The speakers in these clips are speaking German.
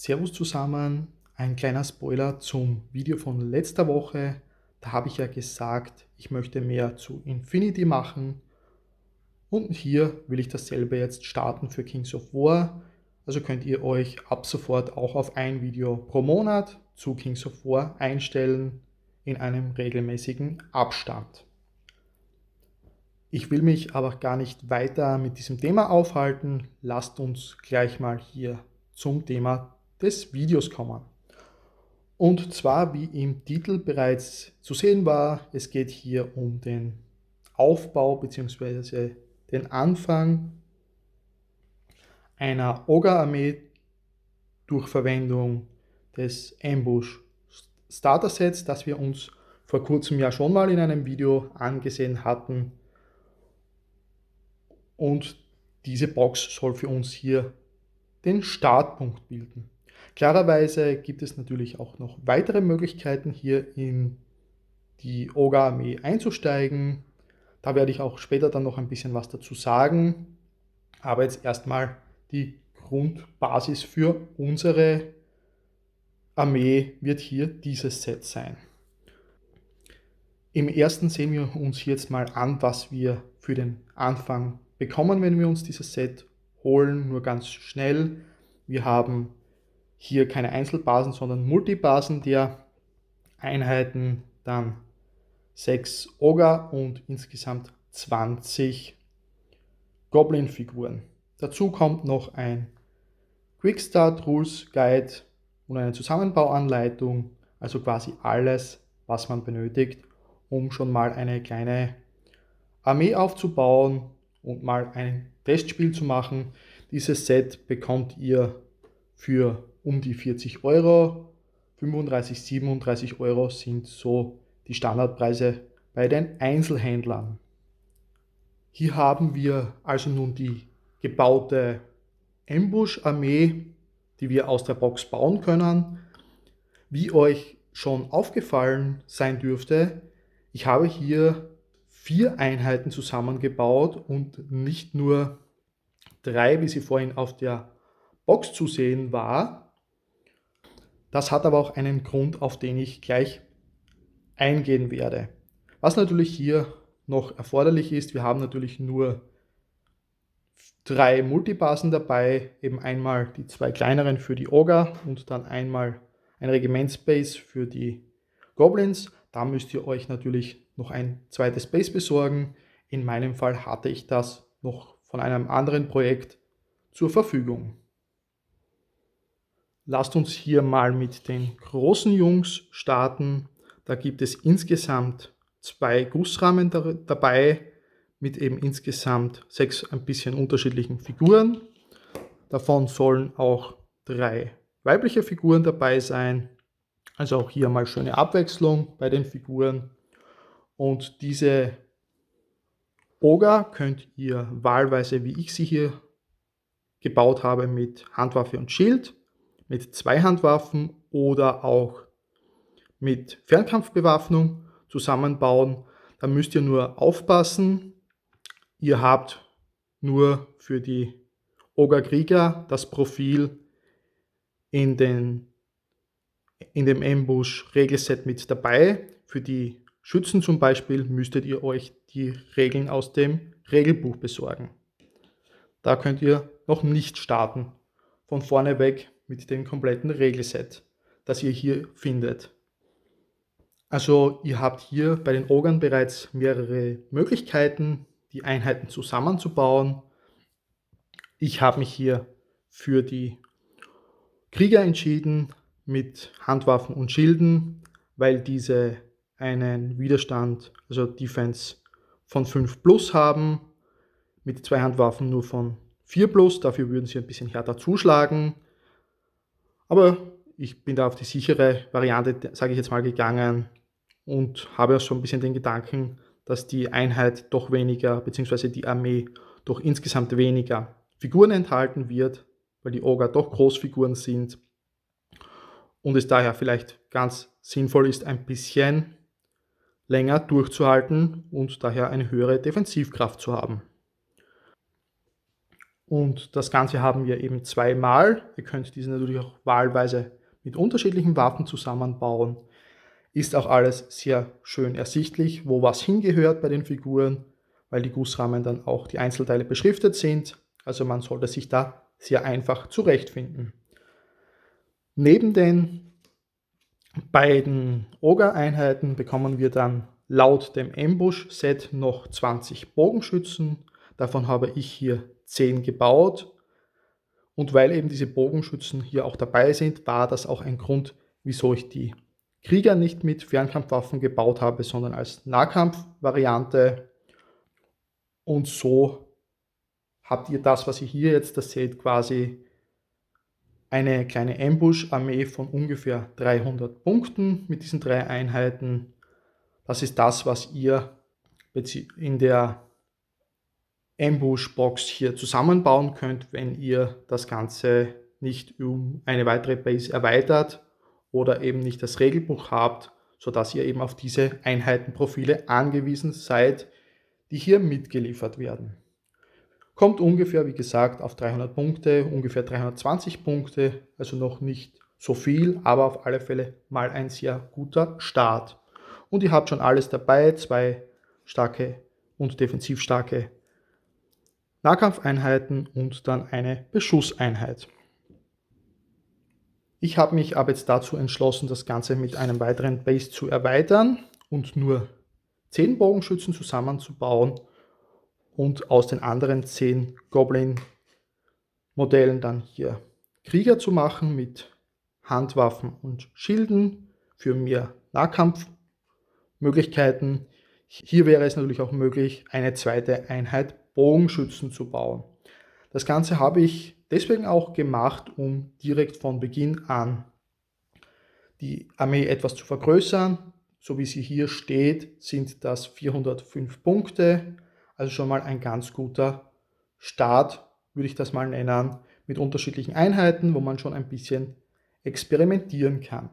Servus zusammen, ein kleiner Spoiler zum Video von letzter Woche. Da habe ich ja gesagt, ich möchte mehr zu Infinity machen und hier will ich dasselbe jetzt starten für Kings of War. Also könnt ihr euch ab sofort auch auf ein Video pro Monat zu Kings of War einstellen in einem regelmäßigen Abstand. Ich will mich aber gar nicht weiter mit diesem Thema aufhalten. Lasst uns gleich mal hier zum Thema des Videos kommen. Und zwar, wie im Titel bereits zu sehen war, es geht hier um den Aufbau bzw. den Anfang einer Ogre-Armee durch Verwendung des Ambush Starter Sets, das wir uns vor kurzem ja schon mal in einem Video angesehen hatten. Und diese Box soll für uns hier den Startpunkt bilden. Klarerweise gibt es natürlich auch noch weitere Möglichkeiten, hier in die Ogre-Armee einzusteigen. Da werde ich auch später dann noch ein bisschen was dazu sagen. Aber jetzt erstmal die Grundbasis für unsere Armee wird hier dieses Set sein. Im ersten sehen wir uns jetzt mal an, was wir für den Anfang bekommen, wenn wir uns dieses Set holen. Nur ganz schnell. Wir haben hier keine Einzelbasen, sondern Multibasen der Einheiten, dann 6 Ogre und insgesamt 20 Goblin-Figuren. Dazu kommt noch ein Quickstart Rules Guide und eine Zusammenbauanleitung, also quasi alles, was man benötigt, um schon mal eine kleine Armee aufzubauen und mal ein Testspiel zu machen. Dieses Set bekommt ihr für um die 40 Euro. 35, 37 Euro sind so die Standardpreise bei den Einzelhändlern. Hier haben wir also nun die gebaute Ambush-Armee, die wir aus der Box bauen können. Wie euch schon aufgefallen sein dürfte, ich habe hier 4 Einheiten zusammengebaut und nicht nur 3, wie sie vorhin auf der Box zu sehen war. Das hat aber auch einen Grund, auf den ich gleich eingehen werde. Was natürlich hier noch erforderlich ist, wir haben natürlich nur 3 Multibasen dabei, eben einmal die 2 kleineren für die Ogre und dann einmal ein Regimentsbase für die Goblins. Da müsst ihr euch natürlich noch ein zweites Base besorgen. In meinem Fall hatte ich das noch von einem anderen Projekt zur Verfügung. Lasst uns hier mal mit den großen Jungs starten. Da gibt es insgesamt 2 Gussrahmen dabei mit eben insgesamt 6 ein bisschen unterschiedlichen Figuren. Davon sollen auch 3 weibliche Figuren dabei sein. Also auch hier mal schöne Abwechslung bei den Figuren. Und diese Ogre könnt ihr wahlweise, wie ich sie hier gebaut habe, mit Handwaffe und Schild, mit Zweihandwaffen oder auch mit Fernkampfbewaffnung zusammenbauen. Da müsst ihr nur aufpassen. Ihr habt nur für die Ogre-Krieger das Profil in dem Ambush-Regelset mit dabei. Für die Schützen zum Beispiel müsstet ihr euch die Regeln aus dem Regelbuch besorgen. Da könnt ihr noch nicht starten, von vorne weg mit dem kompletten Regelset, das ihr hier findet. Also ihr habt hier bei den Ogern bereits mehrere Möglichkeiten, die Einheiten zusammenzubauen. Ich habe mich hier für die Krieger entschieden mit Handwaffen und Schilden, weil diese einen Widerstand, also Defense von 5 plus haben, mit Zweihandwaffen nur von 4 plus, dafür würden sie ein bisschen härter zuschlagen. Aber ich bin da auf die sichere Variante, sage ich jetzt mal, gegangen und habe auch so ein bisschen den Gedanken, dass die Einheit doch weniger, beziehungsweise die Armee doch insgesamt weniger Figuren enthalten wird, weil die Ogre doch Großfiguren sind und es daher vielleicht ganz sinnvoll ist, ein bisschen länger durchzuhalten und daher eine höhere Defensivkraft zu haben. Und das Ganze haben wir eben zweimal. Ihr könnt diese natürlich auch wahlweise mit unterschiedlichen Waffen zusammenbauen. Ist auch alles sehr schön ersichtlich, wo was hingehört bei den Figuren, weil die Gussrahmen dann auch die Einzelteile beschriftet sind. Also man sollte sich da sehr einfach zurechtfinden. Neben den beiden Ogre-Einheiten bekommen wir dann laut dem Ambush-Set noch 20 Bogenschützen. Davon habe ich hier 10 gebaut. Und weil eben diese Bogenschützen hier auch dabei sind, war das auch ein Grund, wieso ich die Krieger nicht mit Fernkampfwaffen gebaut habe, sondern als Nahkampfvariante. Und so habt ihr das, was ihr hier jetzt seht, quasi eine kleine Ambush-Armee von ungefähr 300 Punkten mit diesen 3 Einheiten. Das ist das, was ihr in der Ambush-Box hier zusammenbauen könnt, wenn ihr das Ganze nicht um eine weitere Base erweitert oder eben nicht das Regelbuch habt, sodass ihr eben auf diese Einheitenprofile angewiesen seid, die hier mitgeliefert werden. Kommt ungefähr, wie gesagt, auf 300 Punkte, ungefähr 320 Punkte, also noch nicht so viel, aber auf alle Fälle mal ein sehr guter Start. Und ihr habt schon alles dabei, 2 starke und defensiv starke Nahkampfeinheiten und dann eine Beschusseinheit. Ich habe mich aber jetzt dazu entschlossen, das Ganze mit einem weiteren Base zu erweitern und nur 10 Bogenschützen zusammenzubauen und aus den anderen 10 Goblin-Modellen dann hier Krieger zu machen mit Handwaffen und Schilden für mehr Nahkampfmöglichkeiten. Hier wäre es natürlich auch möglich, eine zweite Einheit Bogenschützen zu bauen. Das Ganze habe ich deswegen auch gemacht, um direkt von Beginn an die Armee etwas zu vergrößern. So wie sie hier steht, sind das 405 Punkte, also schon mal ein ganz guter Start, würde ich das mal nennen, mit unterschiedlichen Einheiten, wo man schon ein bisschen experimentieren kann.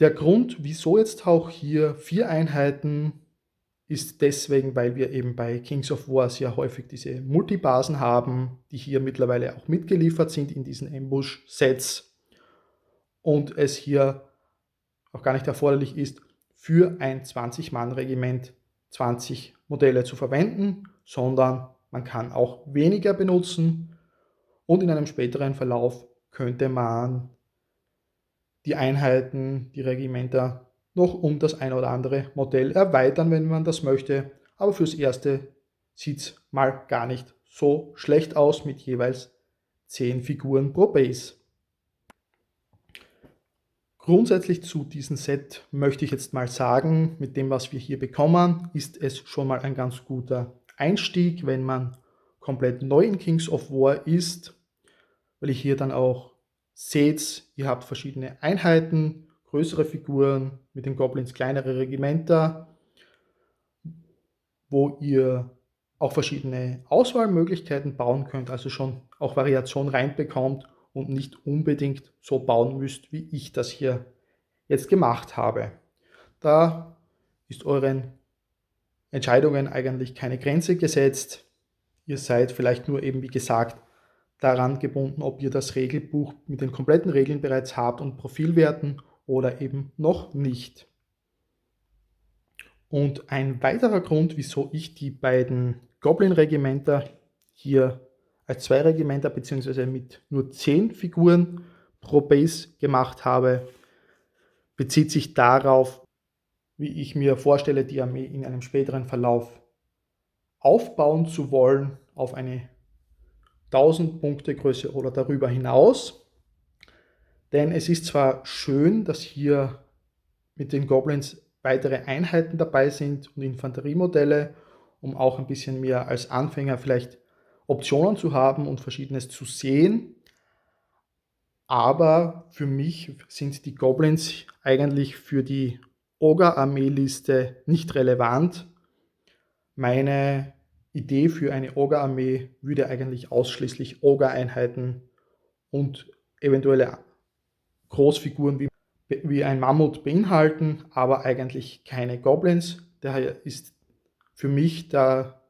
Der Grund, wieso jetzt auch hier 4 Einheiten, ist deswegen, weil wir eben bei Kings of War sehr häufig diese Multibasen haben, die hier mittlerweile auch mitgeliefert sind in diesen Ambush-Sets und es hier auch gar nicht erforderlich ist, für ein 20-Mann-Regiment 20 Modelle zu verwenden, sondern man kann auch weniger benutzen und in einem späteren Verlauf könnte man die Einheiten, die Regimenter noch um das ein oder andere Modell erweitern, wenn man das möchte. Aber fürs Erste sieht es mal gar nicht so schlecht aus mit jeweils 10 Figuren pro Base. Grundsätzlich zu diesem Set möchte ich jetzt mal sagen, mit dem, was wir hier bekommen, ist es schon mal ein ganz guter Einstieg, wenn man komplett neu in Kings of War ist, weil ich hier dann auch seht, ihr habt verschiedene Einheiten, größere Figuren, mit den Goblins kleinere Regimenter, wo ihr auch verschiedene Auswahlmöglichkeiten bauen könnt, also schon auch Variation reinbekommt und nicht unbedingt so bauen müsst, wie ich das hier jetzt gemacht habe. Da ist euren Entscheidungen eigentlich keine Grenze gesetzt. Ihr seid vielleicht nur eben, wie gesagt, daran gebunden, ob ihr das Regelbuch mit den kompletten Regeln bereits habt und Profilwerten oder eben noch nicht. Und ein weiterer Grund, wieso ich die beiden Goblin-Regimenter hier als 2 Regimenter bzw. mit nur 10 Figuren pro Base gemacht habe, bezieht sich darauf, wie ich mir vorstelle, die Armee in einem späteren Verlauf aufbauen zu wollen auf eine 1000 Punkte Größe oder darüber hinaus. Denn es ist zwar schön, dass hier mit den Goblins weitere Einheiten dabei sind und Infanteriemodelle, um auch ein bisschen mehr als Anfänger vielleicht Optionen zu haben und Verschiedenes zu sehen. Aber für mich sind die Goblins eigentlich für die Ogre-Armee-Liste nicht relevant. Meine Idee für eine Ogre-Armee würde eigentlich ausschließlich Ogre-Einheiten und eventuelle Großfiguren wie ein Mammut beinhalten, aber eigentlich keine Goblins. Daher ist für mich der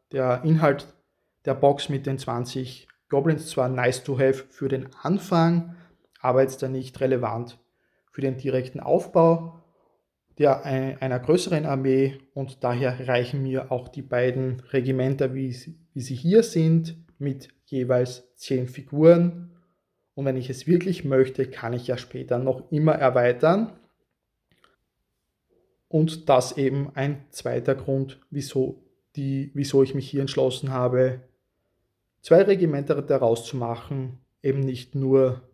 Inhalt der Box mit den 20 Goblins zwar nice to have für den Anfang, aber jetzt dann nicht relevant für den direkten Aufbau einer größeren Armee, und daher reichen mir auch die beiden Regimenter, wie sie hier sind, mit jeweils 10 Figuren. Und wenn ich es wirklich möchte, kann ich ja später noch immer erweitern. Und das eben ein zweiter Grund, wieso ich mich hier entschlossen habe, 2 Regimenter daraus zu machen, eben nicht nur,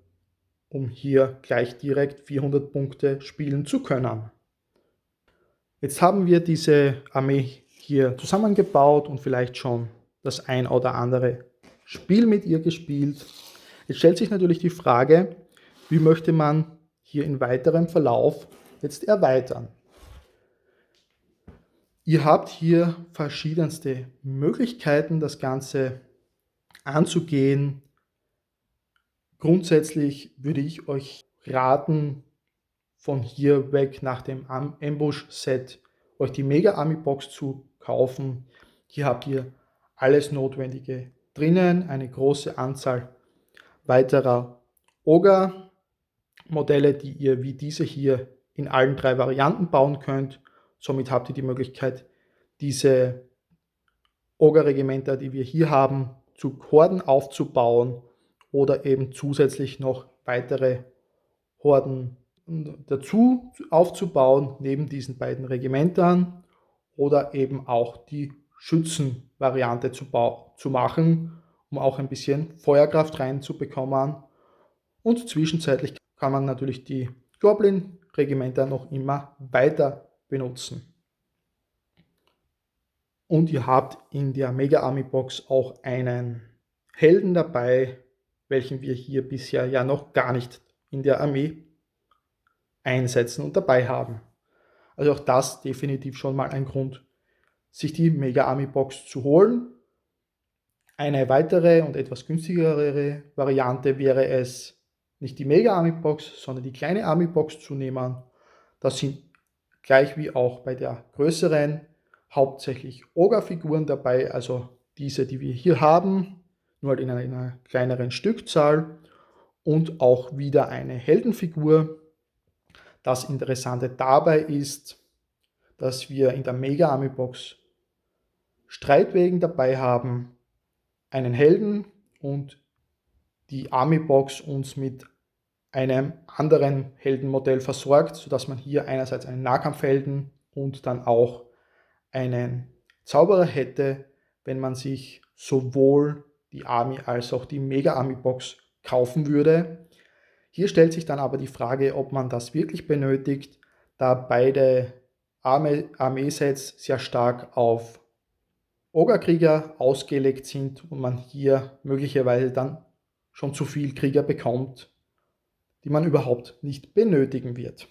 um hier gleich direkt 400 Punkte spielen zu können. Jetzt haben wir diese Armee hier zusammengebaut und vielleicht schon das ein oder andere Spiel mit ihr gespielt. Jetzt stellt sich natürlich die Frage, wie möchte man hier in weiterem Verlauf jetzt erweitern? Ihr habt hier verschiedenste Möglichkeiten, das Ganze anzugehen. Grundsätzlich würde ich euch raten, von hier weg nach dem Ambush-Set euch die Mega-Army-Box zu kaufen. Hier habt ihr alles Notwendige drinnen, eine große Anzahl weiterer Ogre-Modelle, die ihr wie diese hier in allen 3 Varianten bauen könnt. Somit habt ihr die Möglichkeit, diese Ogre-Regimenter, die wir hier haben, zu Horden aufzubauen oder eben zusätzlich noch weitere Horden dazu aufzubauen, neben diesen beiden Regimentern, oder eben auch die Schützenvariante zu machen, um auch ein bisschen Feuerkraft reinzubekommen. Und zwischenzeitlich kann man natürlich die Goblin-Regimenter noch immer weiter benutzen. Und ihr habt in der Mega Army Box auch einen Helden dabei, welchen wir hier bisher ja noch gar nicht in der Armee einsetzen und dabei haben. Also auch das definitiv schon mal ein Grund, sich die Mega Army Box zu holen. Eine weitere und etwas günstigere Variante wäre es, nicht die Mega Army Box, sondern die kleine Army Box zu nehmen. Das sind gleich wie auch bei der größeren hauptsächlich Ogre-Figuren dabei, also diese, die wir hier haben, nur halt in einer kleineren Stückzahl, und auch wieder eine Heldenfigur. Das Interessante dabei ist, dass wir in der Mega Army Box Streitwägen dabei haben, einen Helden, und die Army Box uns mit einem anderen Heldenmodell versorgt, sodass man hier einerseits einen Nahkampfhelden und dann auch einen Zauberer hätte, wenn man sich sowohl die Army als auch die Mega Army Box kaufen würde. Hier stellt sich dann aber die Frage, ob man das wirklich benötigt, da beide Armeesets sehr stark auf Ogre-Krieger ausgelegt sind und man hier möglicherweise dann schon zu viel Krieger bekommt, die man überhaupt nicht benötigen wird.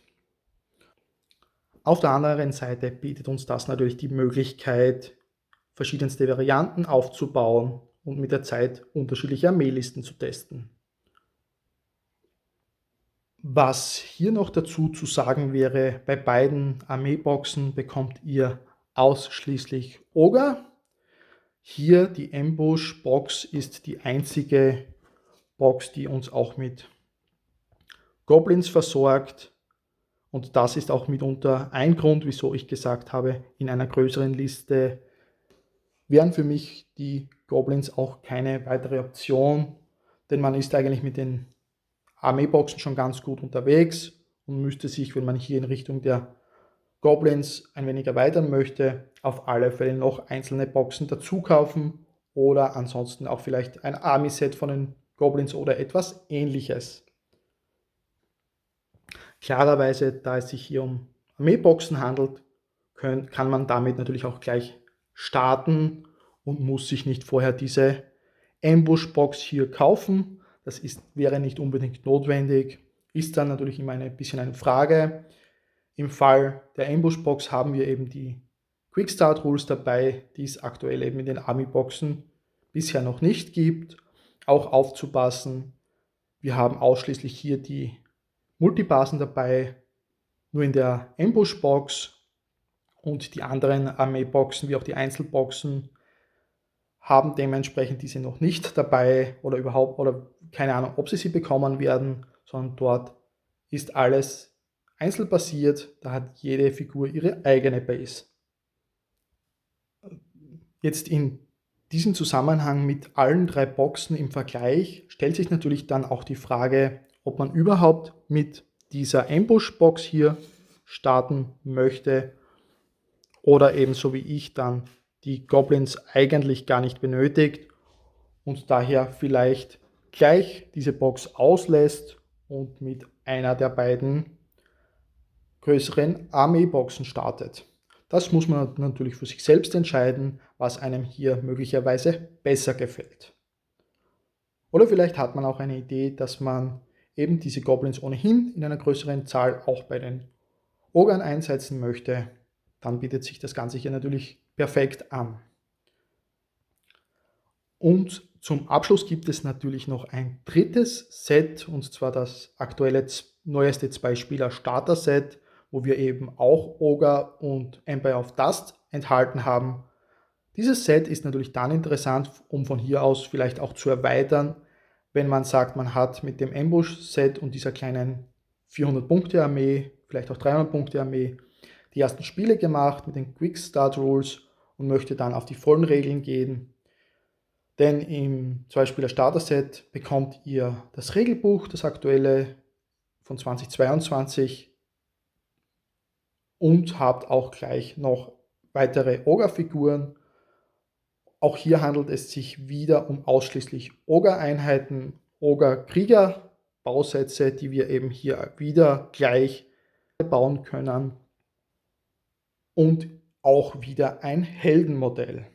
Auf der anderen Seite bietet uns das natürlich die Möglichkeit, verschiedenste Varianten aufzubauen und mit der Zeit unterschiedliche Armeelisten zu testen. Was hier noch dazu zu sagen wäre, bei beiden Armeeboxen bekommt ihr ausschließlich Ogre. Hier die Ambush-Box ist die einzige Box, die uns auch mit Goblins versorgt. Und das ist auch mitunter ein Grund, wieso ich gesagt habe, in einer größeren Liste wären für mich die Goblins auch keine weitere Option, denn man ist eigentlich mit den Armeeboxen schon ganz gut unterwegs und müsste sich, wenn man hier in Richtung der Goblins ein wenig erweitern möchte, auf alle Fälle noch einzelne Boxen dazu kaufen oder ansonsten auch vielleicht ein Army-Set von den Goblins oder etwas ähnliches. Klarerweise, da es sich hier um Armeeboxen handelt, kann man damit natürlich auch gleich starten und muss sich nicht vorher diese Ambush-Box hier kaufen. Das wäre nicht unbedingt notwendig, ist dann natürlich immer ein bisschen eine Frage. Im Fall der Ambush-Box haben wir eben die Quick-Start-Rules dabei, die es aktuell eben in den Army-Boxen bisher noch nicht gibt. Auch aufzupassen, wir haben ausschließlich hier die Multibasen dabei, nur in der Ambush-Box, und die anderen Armee-Boxen wie auch die Einzelboxen haben dementsprechend diese noch nicht dabei oder überhaupt, oder keine Ahnung, ob sie bekommen werden, sondern dort ist alles einzeln basiert, da hat jede Figur ihre eigene Base. Jetzt in diesem Zusammenhang mit allen 3 Boxen im Vergleich stellt sich natürlich dann auch die Frage, ob man überhaupt mit dieser Ambush-Box hier starten möchte oder ebenso wie ich dann die Goblins eigentlich gar nicht benötigt und daher vielleicht gleich diese Box auslässt und mit einer der beiden größeren Armeeboxen startet. Das muss man natürlich für sich selbst entscheiden, was einem hier möglicherweise besser gefällt. Oder vielleicht hat man auch eine Idee, dass man eben diese Goblins ohnehin in einer größeren Zahl auch bei den Ogern einsetzen möchte. Dann bietet sich das Ganze hier natürlich perfekt an. Und zum Abschluss gibt es natürlich noch ein drittes Set, und zwar das aktuelle neueste 2-Spieler-Starter-Set, wo wir eben auch Ogre und Empire of Dust enthalten haben. Dieses Set ist natürlich dann interessant, um von hier aus vielleicht auch zu erweitern, wenn man sagt, man hat mit dem Ambush-Set und dieser kleinen 400-Punkte-Armee, vielleicht auch 300-Punkte-Armee, die ersten Spiele gemacht mit den Quick-Start-Rules und möchte dann auf die vollen Regeln gehen. Denn im 2-Spieler-Starter-Set bekommt ihr das Regelbuch, das aktuelle von 2022, und habt auch gleich noch weitere Ogre-Figuren. Auch hier handelt es sich wieder um ausschließlich Ogre-Einheiten, Ogre-Krieger-Bausätze, die wir eben hier wieder gleich bauen können. Und auch wieder ein Heldenmodell.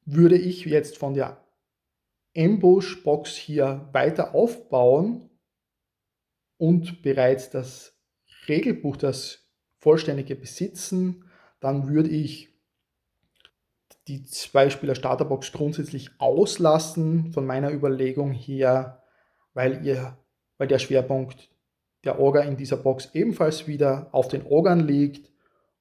Würde ich jetzt von der Ambush-Box hier weiter aufbauen und bereits das Regelbuch, das vollständige besitzen, dann würde ich die 2-Spieler-Starterbox grundsätzlich auslassen von meiner Überlegung her, weil der Schwerpunkt der Ogre in dieser Box ebenfalls wieder auf den Ogern liegt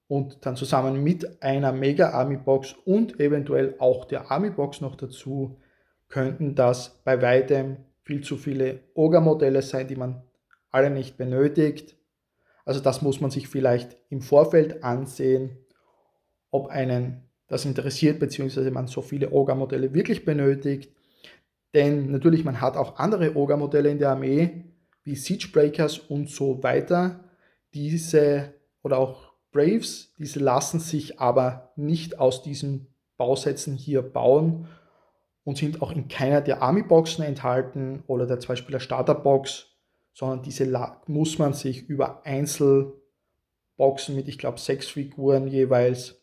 und dann zusammen mit einer Mega-Army-Box und eventuell auch der Army-Box noch dazu könnten das bei weitem viel zu viele Ogre-Modelle sein, die man alle nicht benötigt. Also das muss man sich vielleicht im Vorfeld ansehen, ob einen das interessiert, beziehungsweise man so viele Ogre-Modelle wirklich benötigt. Denn natürlich, man hat auch andere Ogre-Modelle in der Armee, wie Siegebreakers und so weiter. Diese oder auch Braves, diese lassen sich aber nicht aus diesen Bausätzen hier bauen und sind auch in keiner der Army-Boxen enthalten oder der 2-Spieler-Starter-Box, sondern diese muss man sich über Einzelboxen mit, ich glaube, 6 Figuren jeweils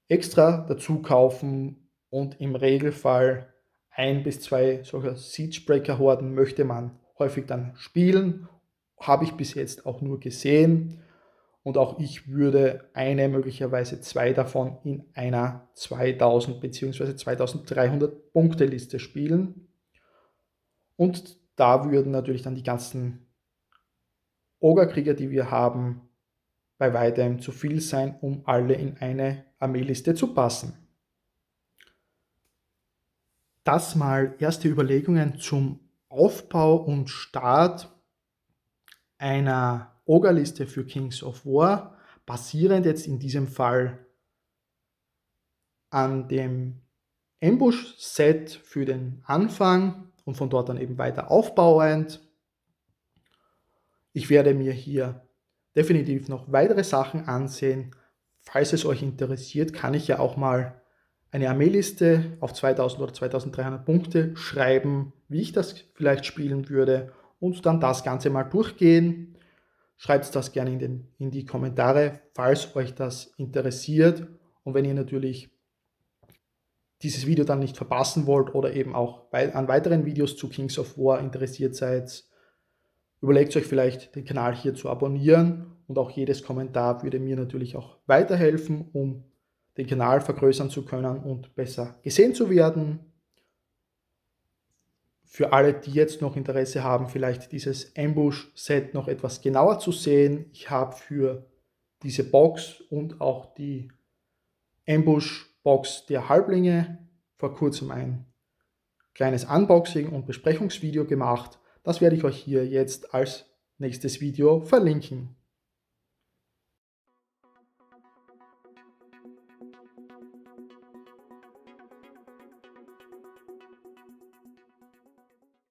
extra dazu kaufen und im Regelfall 1 bis 2 solcher Siegebreaker-Horden möchte man häufig dann spielen. Habe ich bis jetzt auch nur gesehen. Und auch ich würde möglicherweise 2 davon in einer 2000 bzw. 2300 Punkte Liste spielen. Und da würden natürlich dann die ganzen Ogre-Krieger, die wir haben, bei weitem zu viel sein, um alle in eine Armeeliste zu passen. Das mal erste Überlegungen zum Aufbau und Start einer Ogre-Liste für Kings of War, basierend jetzt in diesem Fall an dem Ambush-Set für den Anfang und von dort dann eben weiter aufbauend. Ich werde mir hier definitiv noch weitere Sachen ansehen. Falls es euch interessiert, kann ich ja auch mal eine Armeeliste auf 2000 oder 2300 Punkte schreiben, wie ich das vielleicht spielen würde und dann das Ganze mal durchgehen. Schreibt das gerne in die Kommentare, falls euch das interessiert. Und wenn ihr natürlich dieses Video dann nicht verpassen wollt oder eben auch an weiteren Videos zu Kings of War interessiert seid, überlegt euch vielleicht, den Kanal hier zu abonnieren, und auch jedes Kommentar würde mir natürlich auch weiterhelfen, um den Kanal vergrößern zu können und besser gesehen zu werden. Für alle, die jetzt noch Interesse haben, vielleicht dieses Ambush-Set noch etwas genauer zu sehen, ich habe für diese Box und auch die Ambush Box der Halblinge vor kurzem ein kleines Unboxing und Besprechungsvideo gemacht. Das werde ich euch hier jetzt als nächstes Video verlinken.